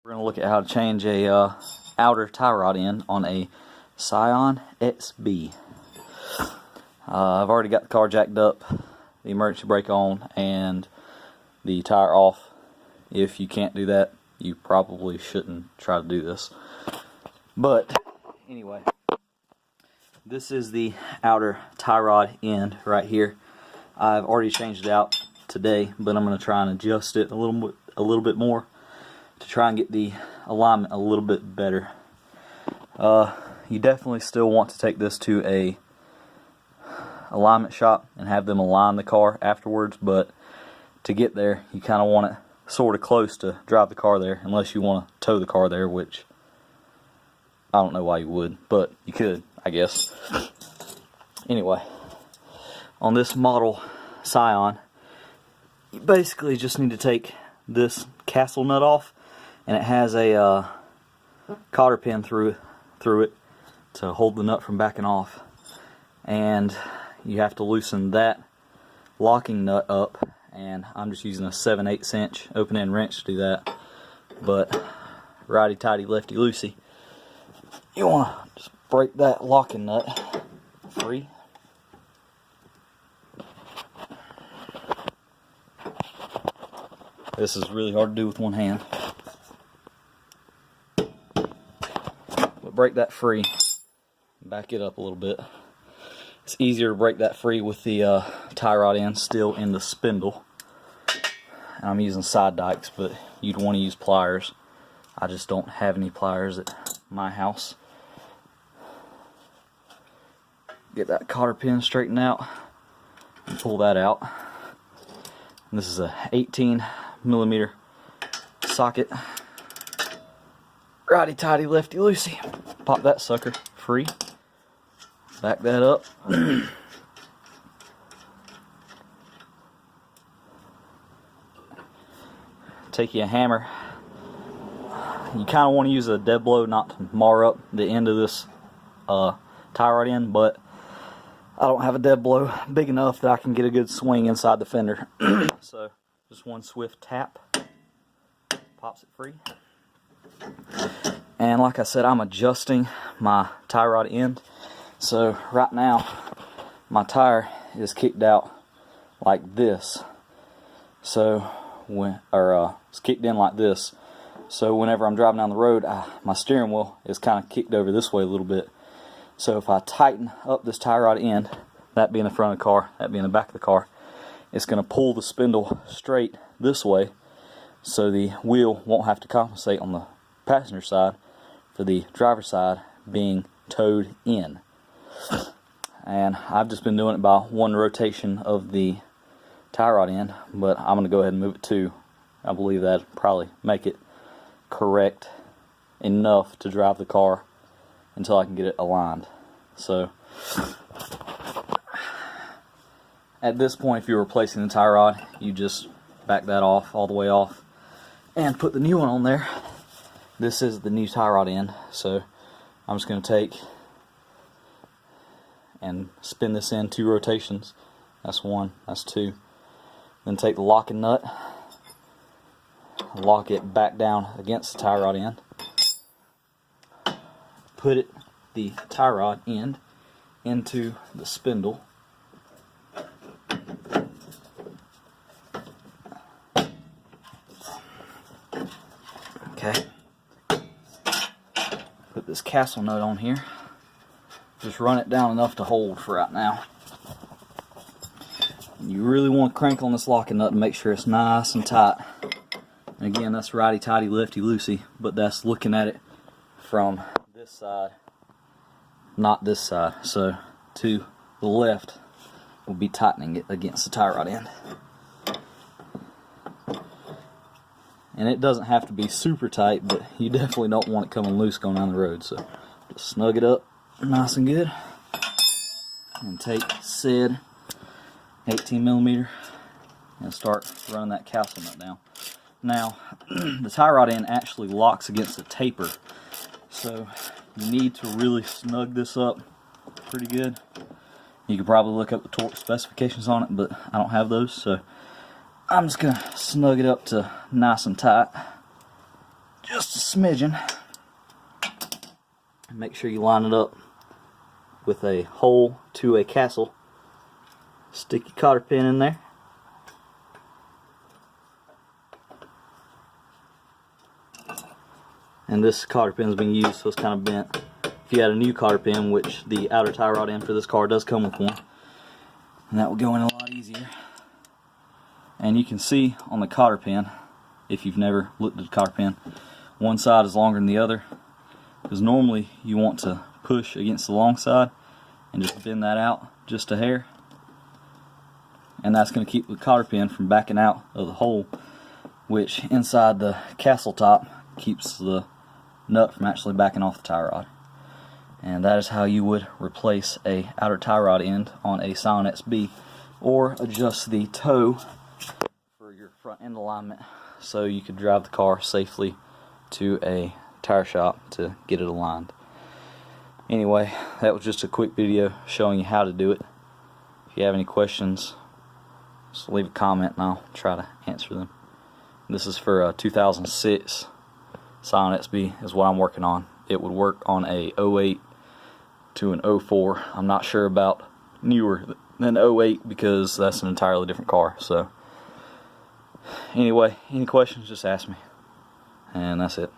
We're going to look at how to change a outer tie rod end on a Scion XB. I've already got the car jacked up, the emergency brake on, and the tire off. If you can't do that, you probably shouldn't try to do this. But anyway, this is the outer tie rod end right here. I've already changed it out today, but I'm going to try and adjust it a little bit more to try and get the alignment a little bit better. You definitely still want to take this to a alignment shop and have them align the car afterwards, but to get there you kind of want it sort of close to drive the car there, unless you want to tow the car there, which I don't know why you would, but you could, I guess. Anyway, on this model Scion, you basically just need to take this castle nut off, and it has a cotter pin through it to hold the nut from backing off, and you have to loosen that locking nut up, and I'm just using a 7/8 inch open-end wrench to do that. But righty-tighty, lefty-loosey, you want to just break that locking nut free. This is really hard to do with one hand. But break that free. Back it up a little bit. It's easier to break that free with the tie rod end still in the spindle. And I'm using side dikes, but you'd want to use pliers. I just don't have any pliers at my house. Get that cotter pin straightened out and pull that out. And this is a 18mm socket. Righty tighty, lefty loosey. Pop that sucker free. Back that up. Take you a hammer. You kind of want to use a dead blow not to mar up the end of this tie rod end, but I don't have a dead blow big enough that I can get a good swing inside the fender. So just one swift tap pops it free. And like I said, I'm adjusting my tie rod end. So right now my tire is kicked out like this. So it's kicked in like this. So whenever I'm driving down the road, my steering wheel is kind of kicked over this way a little bit. So if I tighten up this tie rod end, that being the front of the car, that being the back of the car, it's going to pull the spindle straight this way, so the wheel won't have to compensate on the passenger side for the driver's side being towed in. And I've just been doing it by one rotation of the tie rod end, but I'm going to go ahead and move it to. I believe that'll probably make it correct enough to drive the car until I can get it aligned. So at this point, if you're replacing the tie rod, you just back that off, all the way off, and put the new one on there. This is the new tie rod end, so I'm just going to take and spin this in 2 rotations. That's 1, that's 2. Then take the locking nut, lock it back down against the tie rod end, put the tie rod end into the spindle, okay, put this castle nut on here, just run it down enough to hold for right now. You really want to crank on this locking nut to make sure it's nice and tight. And again, that's righty tighty, lefty loosey, but that's looking at it from this side, not this side. So to the left will be tightening it against the tie rod end. And it doesn't have to be super tight, but you definitely don't want it coming loose going down the road. So just snug it up nice and good, and take said 18mm and start running that castle nut down. Now, the tie rod end actually locks against the taper, so you need to really snug this up pretty good. You could probably look up the torque specifications on it, but I don't have those, so I'm just going to snug it up to nice and tight. just a smidgen. Make sure you line it up with a hole to a castle. Stick your cotter pin in there. And this cotter pin has been used, so it's kind of bent. If you had a new cotter pin, which the outer tie rod end for this car does come with one, and that will go in a lot easier. And you can see on the cotter pin, if you've never looked at the cotter pin, one side is longer than the other, because normally you want to push against the long side and just bend that out just a hair, and that's going to keep the cotter pin from backing out of the hole, which inside the castle top keeps the nut from actually backing off the tie rod. And that is how you would replace a outer tie rod end on a Scion XB, or adjust the toe for your front end alignment so you could drive the car safely to a tire shop to get it aligned. Anyway, that was just a quick video showing you how to do it. If you have any questions, just leave a comment and I'll try to answer them. This is for a 2006 Scion XB is what I'm working on. It would work on a 08 to an 04. I'm not sure about newer than 08 because that's an entirely different car. So anyway, any questions, just ask me. And that's it.